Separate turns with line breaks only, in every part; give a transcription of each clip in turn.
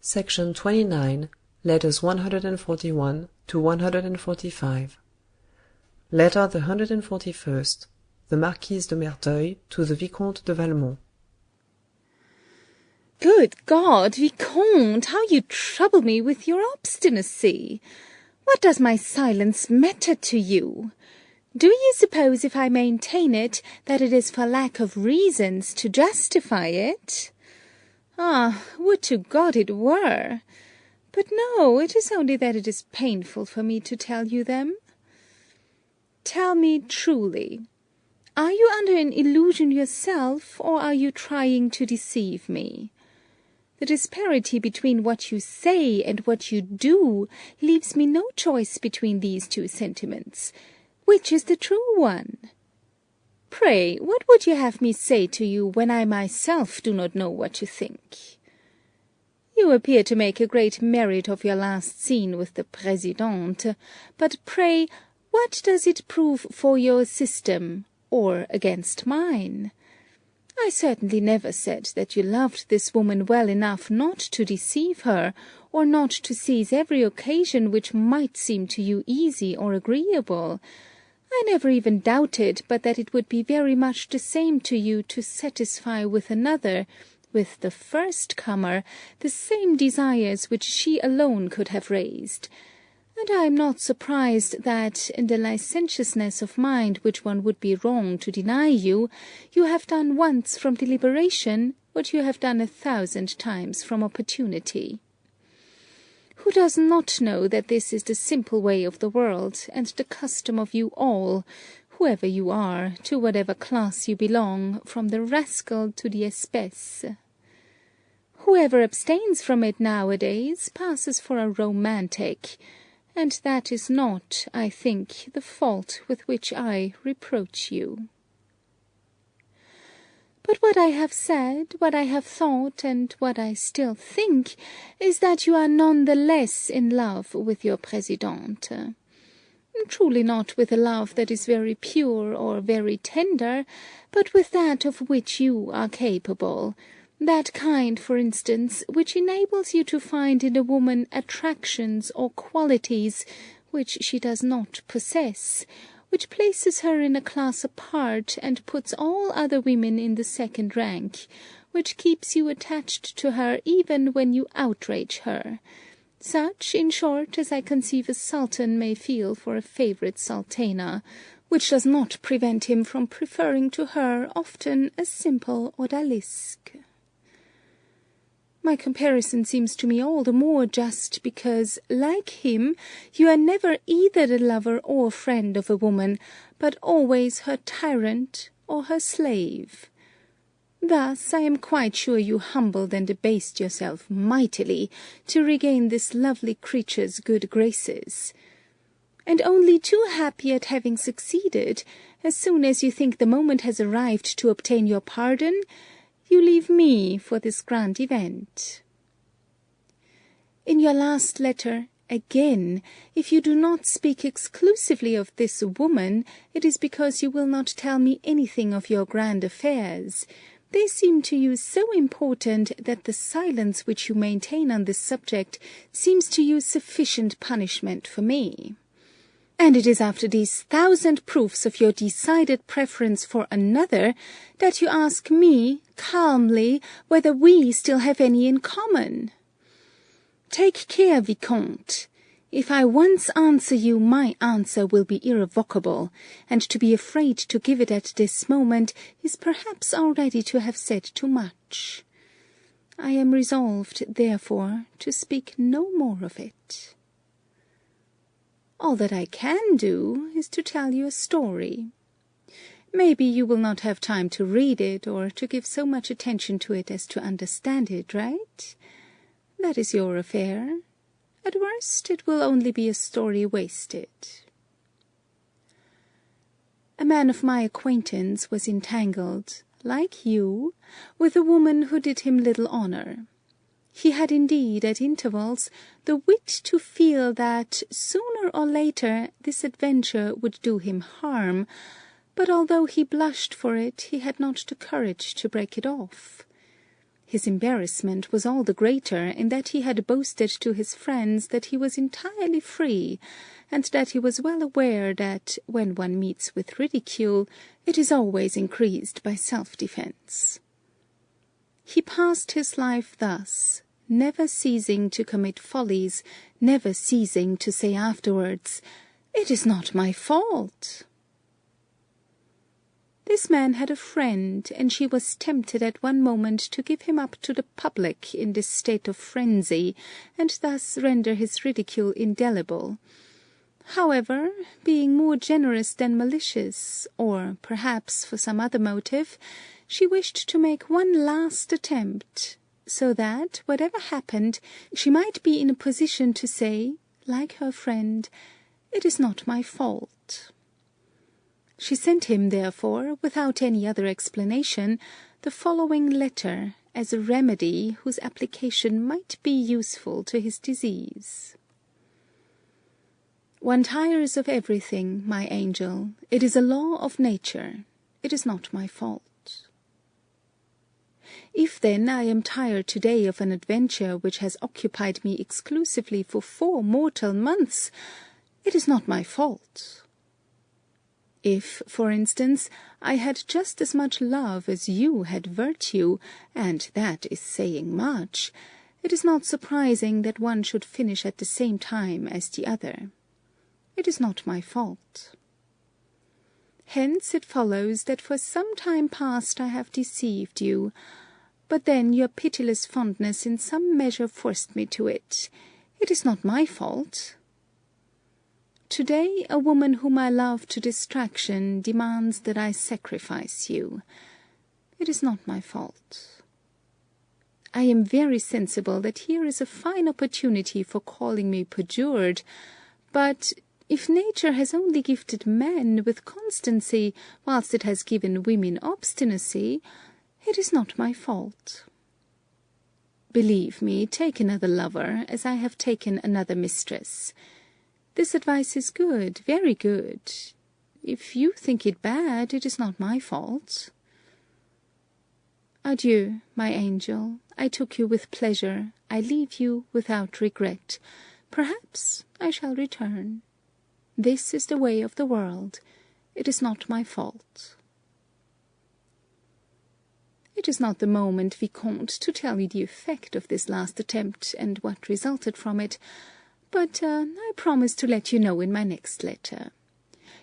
Section 29, Letters 141 to 145. Letter the 141st. The Marquise de Merteuil to the Vicomte de Valmont.
Good God, Vicomte, how you trouble me with your obstinacy! What does my silence matter to you? Do you suppose, if I maintain it, that it is for lack of reasons to justify it? Ah, would to God it were! But no, it is only that it is painful for me to tell you them. Tell me truly, are you under an illusion yourself, or are you trying to deceive me? The disparity between what you say and what you do leaves me no choice between these two sentiments. Which is the true one? Pray, what would you have me say to you when I myself do not know what you think? You appear to make a great merit of your last scene with the Présidente, but pray, what does it prove for your system, or against mine? I certainly never said that you loved this woman well enough not to deceive her, or not to seize every occasion which might seem to you easy or agreeable. I never even doubted but that it would be very much the same to you to satisfy with another, with the first comer, the same desires which she alone could have raised. And I am not surprised that, in the licentiousness of mind which one would be wrong to deny you, you have done once from deliberation what you have done 1,000 times from opportunity. Who does not know that this is the simple way of the world, and the custom of you all, whoever you are, to whatever class you belong, from the rascal to the espèce? Whoever abstains from it nowadays passes for a romantic, and that is not, I think, the fault with which I reproach you. But what I have said, what I have thought, and what I still think, is that you are none the less in love with your Présidente. Truly not with a love that is very pure or very tender, but with that of which you are capable, that kind, for instance, which enables you to find in a woman attractions or qualities which she does not possess, which places her in a class apart and puts all other women in the second rank, which keeps you attached to her even when you outrage her. Such, in short, as I conceive a sultan may feel for a favourite sultana, which does not prevent him from preferring to her often a simple odalisque. My comparison seems to me all the more just because, like him, you are never either the lover or friend of a woman, but always her tyrant or her slave. Thus I am quite sure you humbled and abased yourself mightily to regain this lovely creature's good graces. And only too happy at having succeeded, as soon as you think the moment has arrived to obtain your pardon, you leave me for this grand event. In your last letter, again, if you do not speak exclusively of this woman, it is because you will not tell me anything of your grand affairs. They seem to you so important that the silence which you maintain on this subject seems to you sufficient punishment for me. And it is after these 1,000 proofs of your decided preference for another that you ask me, calmly, whether we still have any in common. Take care, Vicomte. If I once answer you, my answer will be irrevocable, and to be afraid to give it at this moment is perhaps already to have said too much. I am resolved, therefore, to speak no more of it. All that I can do is to tell you a story. Maybe you will not have time to read it, or to give so much attention to it as to understand it, right? That is your affair. At worst, it will only be a story wasted. A man of my acquaintance was entangled, like you, with a woman who did him little honour. He had indeed, at intervals, the wit to feel that, sooner or later, this adventure would do him harm, but although he blushed for it, he had not the courage to break it off. His embarrassment was all the greater in that he had boasted to his friends that he was entirely free, and that he was well aware that, when one meets with ridicule, it is always increased by self-defence. He passed his life thus, never ceasing to commit follies, never ceasing to say afterwards, "It is not my fault." This man had a friend, and she was tempted at one moment to give him up to the public in this state of frenzy, and thus render his ridicule indelible. However, being more generous than malicious, or perhaps for some other motive, she wished to make one last attempt, so that, whatever happened, she might be in a position to say, like her friend, "It is not my fault." She sent him, therefore, without any other explanation, the following letter, as a remedy whose application might be useful to his disease. "One tires of everything, my angel. It is a law of nature. It is not my fault. If, then, I am tired to-day of an adventure which has occupied me exclusively for 4 mortal months, it is not my fault. If, for instance, I had just as much love as you had virtue, and that is saying much, it is not surprising that one should finish at the same time as the other. It is not my fault. Hence it follows that for some time past I have deceived you, but then your pitiless fondness in some measure forced me to it. It is not my fault. To-day a woman whom I love to distraction demands that I sacrifice you. It is not my fault. I am very sensible that here is a fine opportunity for calling me perjured, but if nature has only gifted men with constancy, whilst it has given women obstinacy, it is not my fault. Believe me, take another lover, as I have taken another mistress. This advice is good, very good. If you think it bad, it is not my fault. Adieu, my angel. I took you with pleasure. I leave you without regret. Perhaps I shall return. This is the way of the world. It is not my fault. It is not the moment, Vicomte, to tell you the effect of this last attempt and what resulted from it, but I promise to let you know in my next letter.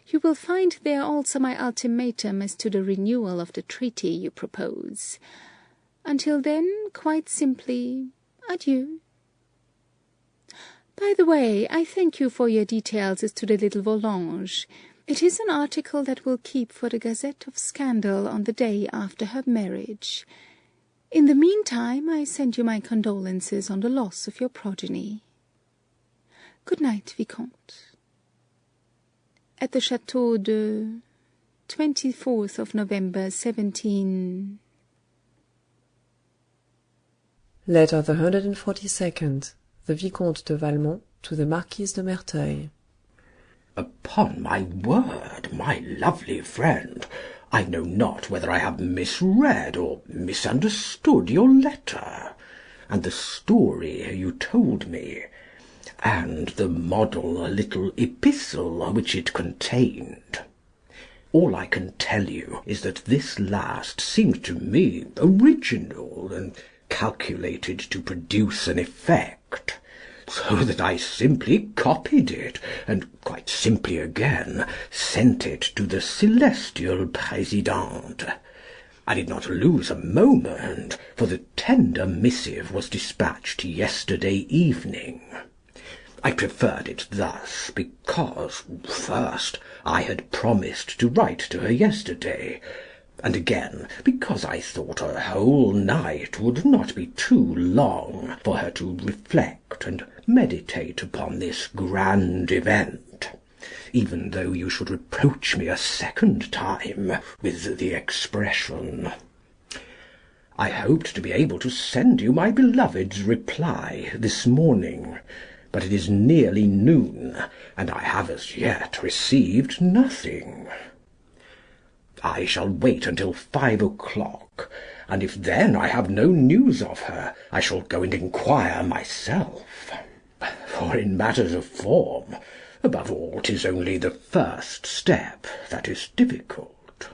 You will find there also my ultimatum as to the renewal of the treaty you propose. Until then, quite simply, adieu. By the way, I thank you for your details as to the little Volanges. It is an article that will keep for the Gazette of Scandal on the day after her marriage. In the meantime, I send you my condolences on the loss of your progeny. Good night, Vicomte. At the Château de 24th of November, 17...
Letter the 142nd. The Vicomte de Valmont to the Marquise de Merteuil.
Upon my word, my lovely friend, I know not whether I have misread or misunderstood your letter, and the story you told me, and the model little epistle which it contained. All I can tell you is that this last seemed to me original and calculated to produce an effect, so that I simply copied it, and quite simply again sent it to the celestial Présidente. I did not lose a moment, for the tender missive was dispatched yesterday evening. I preferred it thus because, first, I had promised to write to her yesterday, and again because I thought a whole night would not be too long for her to reflect and meditate upon this grand event, even though you should reproach me a second time with the expression. I hoped to be able to send you my beloved's reply this morning, but it is nearly noon, and I have as yet received nothing. I shall wait until 5 o'clock, and if then I have no news of her, I shall go and inquire myself. For in matters of form, above all, 'tis only the first step that is difficult.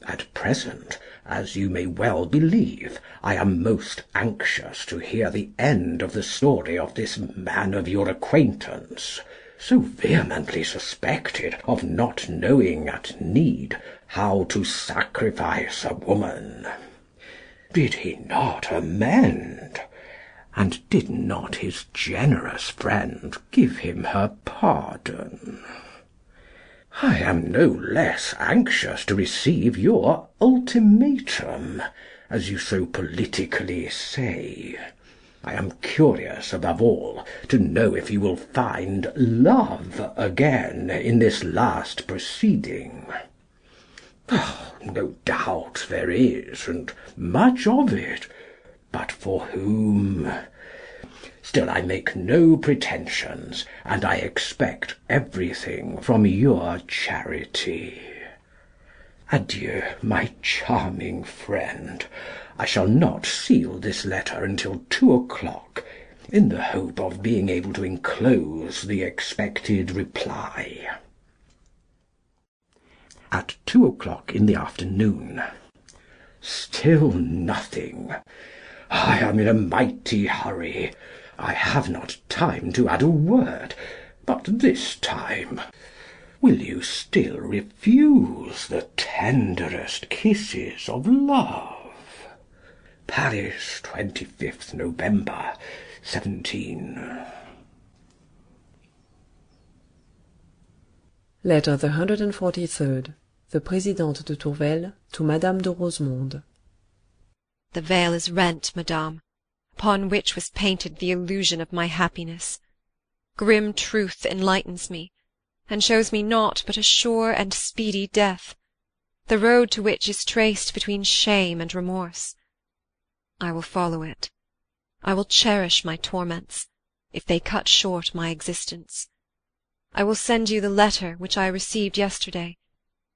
At present, as you may well believe, I am most anxious to hear the end of the story of this man of your acquaintance, so vehemently suspected of not knowing at need how to sacrifice a woman. Did he not amend? And did not his generous friend give him her pardon? I am no less anxious to receive your ultimatum, as you so politically say. I am curious, above all, to know if you will find love again in this last proceeding. No doubt there is, and much of it, but for whom? Still I make no pretensions, and I expect everything from your charity. Adieu, my charming friend. I shall not seal this letter until 2 o'clock, in the hope of being able to enclose the expected reply. At 2 o'clock in the afternoon. Still nothing. I am in a mighty hurry. I have not time to add a word, but this time will you still refuse the tenderest kisses of love? Paris, 25th November, 17.
Letter the 143rd. The Présidente de Tourvel to Madame de Rosemonde.
The veil is rent, madame, upon which was painted the illusion of my happiness. Grim truth enlightens me, and shows me naught but a sure and speedy death, the road to which is traced between shame and remorse. I will follow it. I will cherish my torments, if they cut short my existence. I will send you the letter which I received yesterday.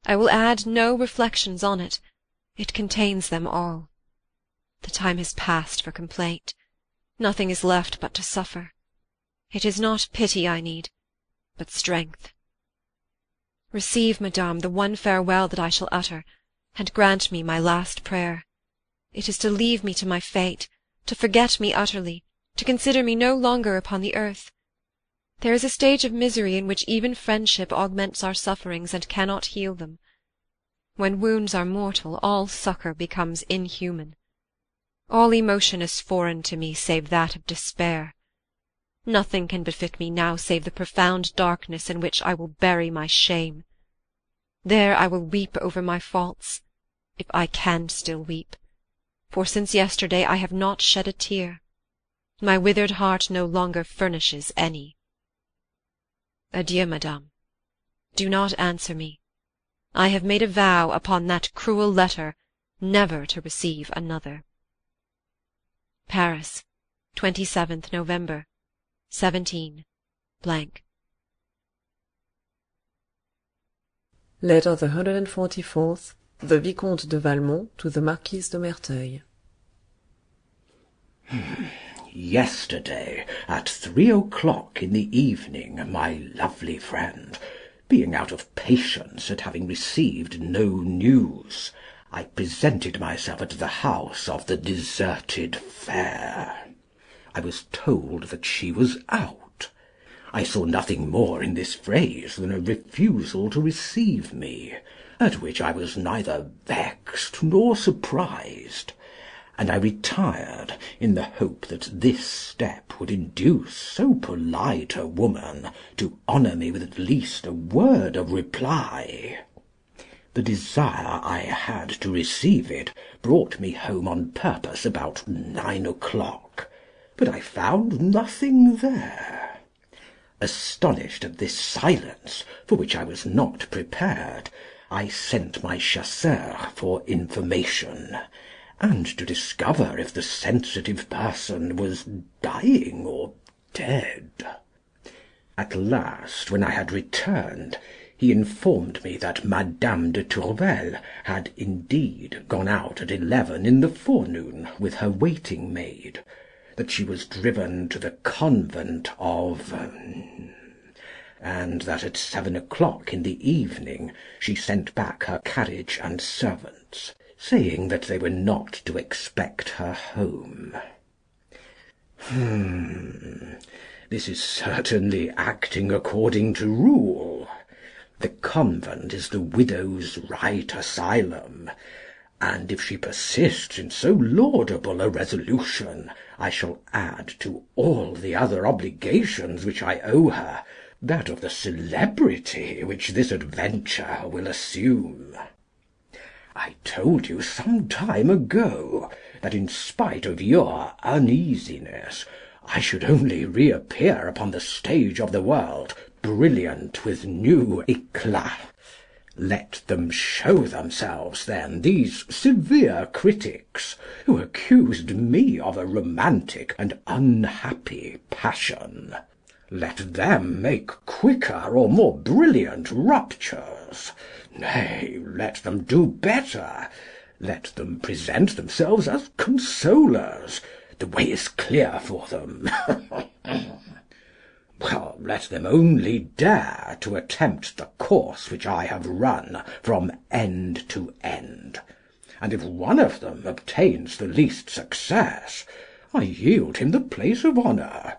I will add no reflections on it. It contains them all. The time has passed for complaint. Nothing is left but to suffer. It is not pity I need, but strength. Receive, madame, the one farewell that I shall utter, and grant me my last prayer. It is to leave me to my fate, to forget me utterly, to consider me no longer upon the earth. There is a stage of misery in which even friendship augments our sufferings and cannot heal them. When wounds are mortal, all succour becomes inhuman. All emotion is foreign to me save that of despair. Nothing can befit me now save the profound darkness in which I will bury my shame. There I will weep over my faults, if I can still weep, for since yesterday I have not shed a tear. My withered heart no longer furnishes any. Adieu, madame. Do not answer me. I have made a vow upon that cruel letter never to receive another. Paris, 27th November, 17 .
Letter the 144th. The Vicomte de Valmont to the Marquise de Merteuil.
Yesterday, at 3 o'clock in the evening, my lovely friend, being out of patience at having received no news, I presented myself at the house of the deserted fair. I was told that she was out. I saw nothing more in this phrase than a refusal to receive me, at which I was neither vexed nor surprised, and I retired in the hope that this step would induce so polite a woman to honour me with at least a word of reply. The desire I had to receive it brought me home on purpose about 9 o'clock, but I found nothing there. Astonished at this silence, for which I was not prepared, I sent my chasseur for information, and to discover if the sensitive person was dying or dead. At last, when I had returned, He informed me that Madame de Tourvel had indeed gone out at 11 in the forenoon with her waiting maid, that she was driven to the convent of, and that at 7 o'clock in the evening she sent back her carriage and servants, saying that they were not to expect her home. This is certainly acting according to rule. The convent is the widow's right asylum, and if she persists in so laudable a resolution, I shall add to all the other obligations which I owe her that of the celebrity which this adventure will assume. I told you some time ago that in spite of your uneasiness, I should only reappear upon the stage of the world brilliant with new éclat. Let them show themselves, then, these severe critics, who accused me of a romantic and unhappy passion. Let them make quicker or more brilliant ruptures. Nay, let them do better. Let them present themselves as consolers. The way is clear for them. Well, let them only dare to attempt the course which I have run from end to end, and if one of them obtains the least success, I yield him the place of honour.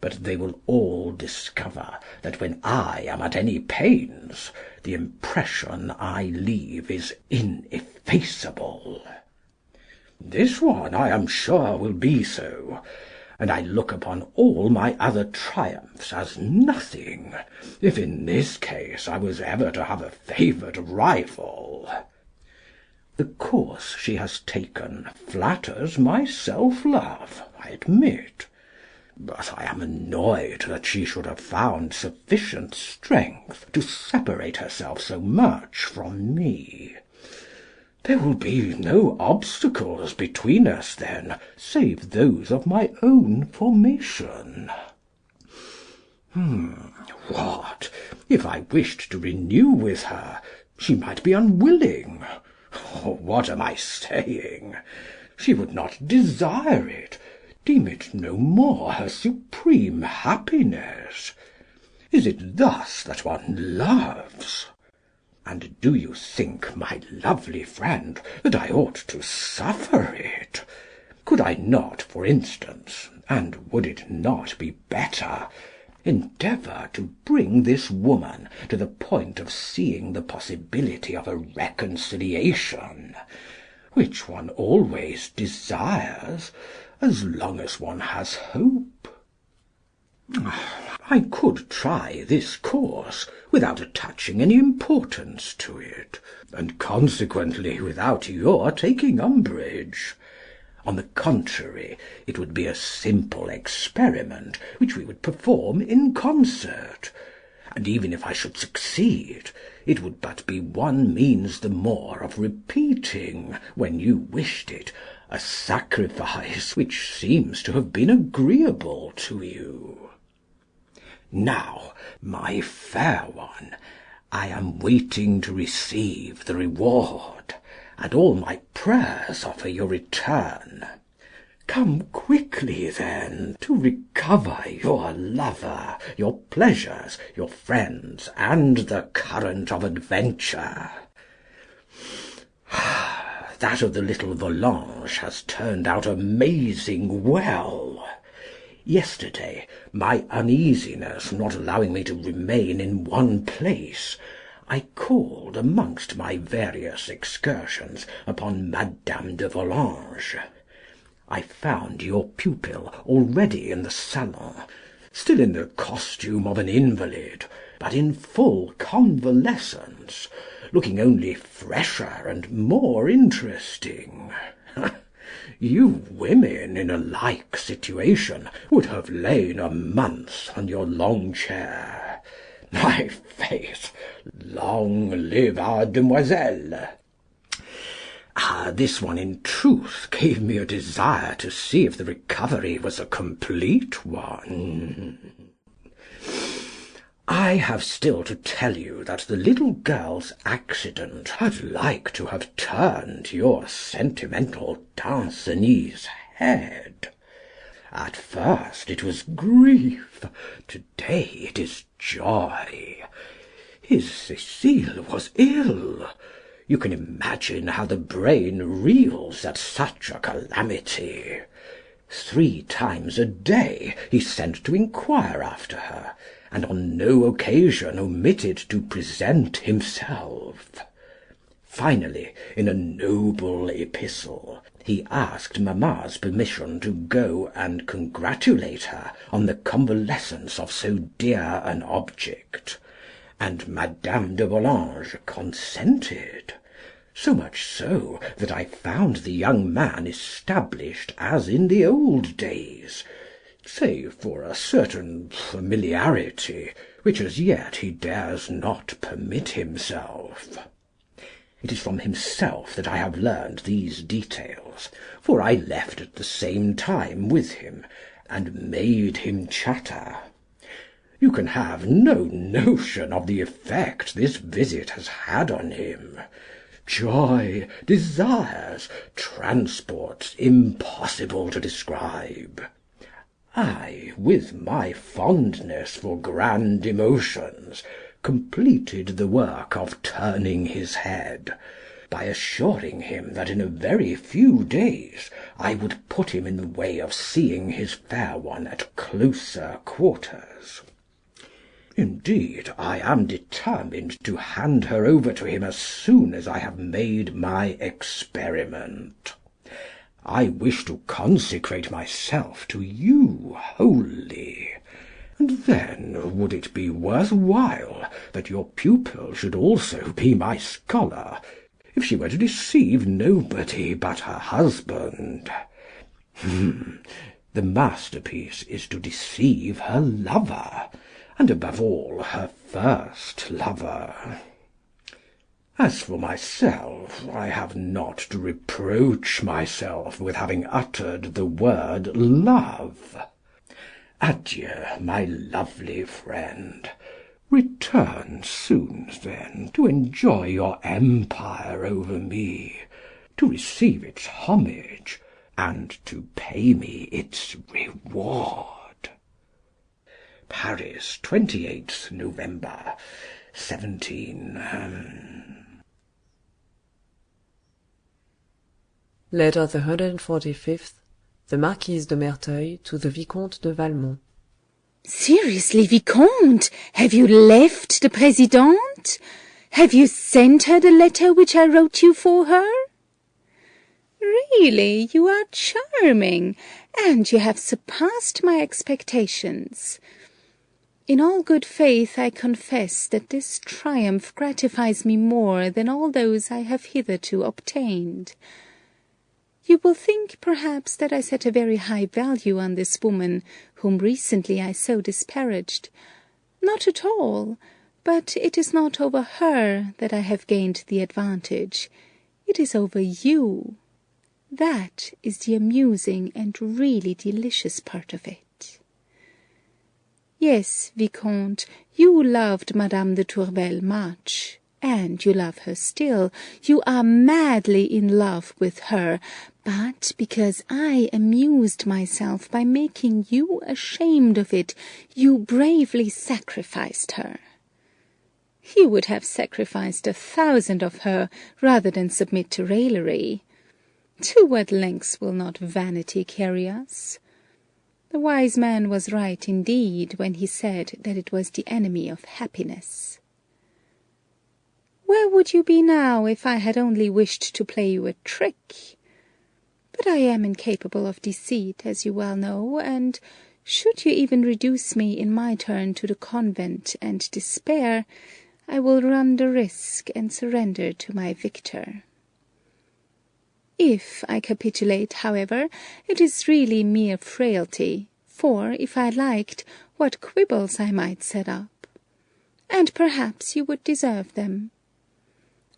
But they will all discover that when I am at any pains, the impression I leave is ineffaceable. This one, I am sure, will be so, and I look upon all my other triumphs as nothing, if in this case I was ever to have a favoured rival. The course she has taken flatters my self-love, I admit, but I am annoyed that she should have found sufficient strength to separate herself so much from me. There will be no obstacles between us then, save those of my own formation. What, if I wished to renew with her, she might be unwilling. What am I saying? She would not desire it, deem it no more her supreme happiness. Is it thus that one loves? And do you think, my lovely friend, that I ought to suffer it? Could I not, for instance, and would it not be better, endeavour to bring this woman to the point of seeing the possibility of a reconciliation, which one always desires as long as one has hope? I could try this course without attaching any importance to it, and consequently without your taking umbrage. On the contrary, it would be a simple experiment which we would perform in concert, and even if I should succeed, it would but be one means the more of repeating, when you wished it, a sacrifice which seems to have been agreeable to you. Now, my fair one, I am waiting to receive the reward, and all my prayers are for your return. Come quickly, then, to recover your lover, your pleasures, your friends, and the current of adventure. That of the little Volanges has turned out amazing well. Yesterday, my uneasiness not allowing me to remain in one place, I called amongst my various excursions upon Madame de Volanges. I found your pupil already in the salon, still in the costume of an invalid, but in full convalescence, looking only fresher and more interesting. You women in a like situation would have lain a month on your long chair. My faith, long live our demoiselle! This one in truth gave me a desire to see if the recovery was a complete one. I have still to tell you that the little girl's accident had like to have turned your sentimental Danceny*s head. At first it was grief, to-day it is joy. His Cécile was ill. You can imagine how the brain reels at such a calamity. 3 times a day he sent to inquire after her, and on no occasion omitted to present himself. Finally, in a noble epistle, he asked mamma's permission to go and congratulate her on the convalescence of so dear an object, and Madame de Volanges consented. So much so that I found the young man established as in the old days, save for a certain familiarity which as yet he dares not permit himself. It is from himself that I have learned these details, for I left at the same time with him, and made him chatter. You can have no notion of the effect this visit has had on him. Joy, desires, transports impossible to describe. I, with my fondness for grand emotions, completed the work of turning his head, by assuring him that in a very few days I would put him in the way of seeing his fair one at closer quarters. Indeed, I am determined to hand her over to him as soon as I have made my experiment. I wish to consecrate myself to you wholly, and then would it be worth while that your pupil should also be my scholar, if she were to deceive nobody but her husband? The masterpiece is to deceive her lover, and above all her first lover. As for myself, I have not to reproach myself with having uttered the word love. Adieu, my lovely friend. Return soon, then, to enjoy your empire over me, to receive its homage, and to pay me its reward. Paris, 28th November, 17.
Letter the 145th. The Marquise de Merteuil to the Vicomte de Valmont.
Seriously, Vicomte, have you left the Présidente? Have you sent her the letter which I wrote you for her? Really, you are charming, and you have surpassed my expectations. In all good faith, I confess that this triumph gratifies me more than all those I have hitherto obtained. You will think, perhaps, that I set a very high value on this woman, whom recently I so disparaged. Not at all, but it is not over her that I have gained the advantage. It is over you. That is the amusing and really delicious part of it. Yes, Vicomte, you loved Madame de Tourvel much, and you love her still. You are madly in love with her, but because I amused myself by making you ashamed of it, you bravely sacrificed her. You would have sacrificed 1,000 of her rather than submit to raillery. To what lengths will not vanity carry us? The wise man was right indeed when he said that it was the enemy of happiness. Where would you be now if I had only wished to play you a trick? But I am incapable of deceit, as you well know, and should you even reduce me in my turn to the convent and despair, I will run the risk and surrender to my victor. If I capitulate, however, it is really mere frailty, for, if I liked, what quibbles I might set up. And perhaps you would deserve them.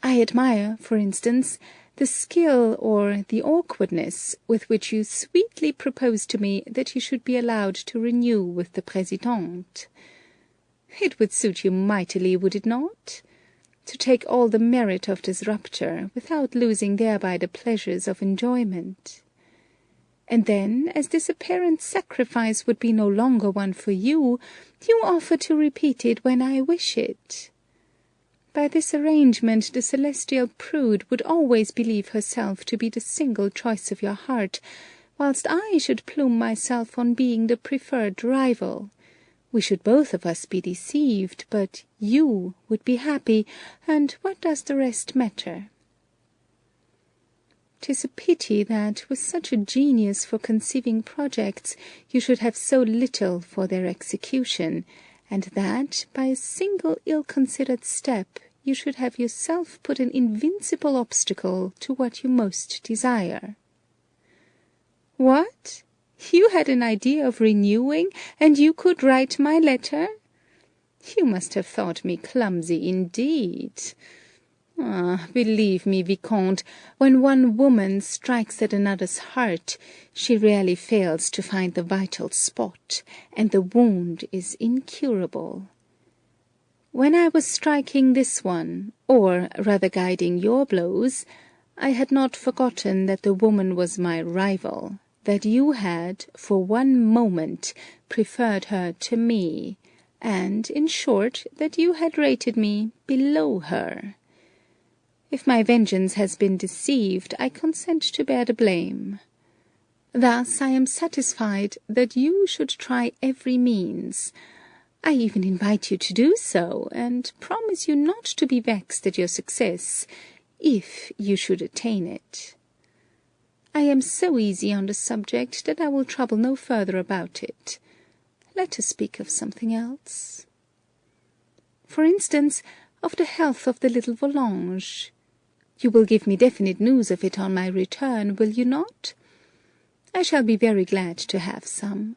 I admire, for instance, the skill or the awkwardness with which you sweetly propose to me that you should be allowed to renew with the Présidente. It would suit you mightily, would it not? To take all the merit of this rupture, without losing thereby the pleasures of enjoyment. And then, as this apparent sacrifice would be no longer one for you, you offer to repeat it when I wish it. By this arrangement the celestial prude would always believe herself to be the single choice of your heart, whilst I should plume myself on being the preferred rival. We should both of us be deceived, but you would be happy, and what does the rest matter? 'Tis a pity that, with such a genius for conceiving projects, you should have so little for their execution, and that, by a single ill-considered step, you should have yourself put an invincible obstacle to what you most desire. What? You had an idea of renewing, and you could write my letter? You must have thought me clumsy indeed. Ah, believe me, Vicomte, when one woman strikes at another's heart, she rarely fails to find the vital spot, and the wound is incurable. When I was striking this one, or rather guiding your blows, I had not forgotten that the woman was my rival, that you had, for one moment, preferred her to me, and, in short, that you had rated me below her. If my vengeance has been deceived, I consent to bear the blame. Thus I am satisfied that you should try every means. I even invite you to do so, and promise you not to be vexed at your success, if you should attain it. I am so easy on the subject that I will trouble no further about it. Let us speak of something else. For instance, of the health of the little Volanges. You will give me definite news of it on my return, will you not? I shall be very glad to have some.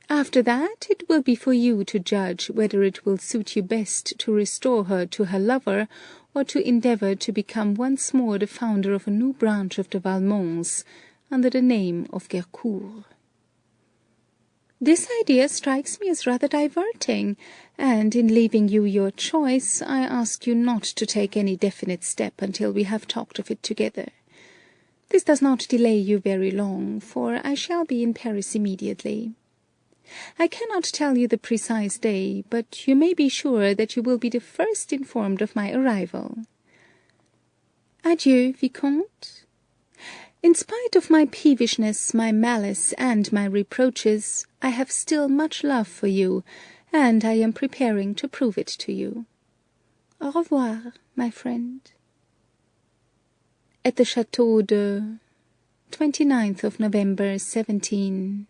After that, it will be for you to judge whether it will suit you best to restore her to her lover, or to endeavour to become once more the founder of a new branch of the Valmonts, under the name of Gercourt. This idea strikes me as rather diverting, and in leaving you your choice, I ask you not to take any definite step until we have talked of it together. This does not delay you very long, for I shall be in Paris immediately. I cannot tell you the precise day, but you may be sure that you will be the first informed of my arrival. Adieu, Vicomte. In spite of my peevishness, my malice, and my reproaches, I have still much love for you, and I am preparing to prove it to you. Au revoir, my friend. At the Château de 29th of November, 17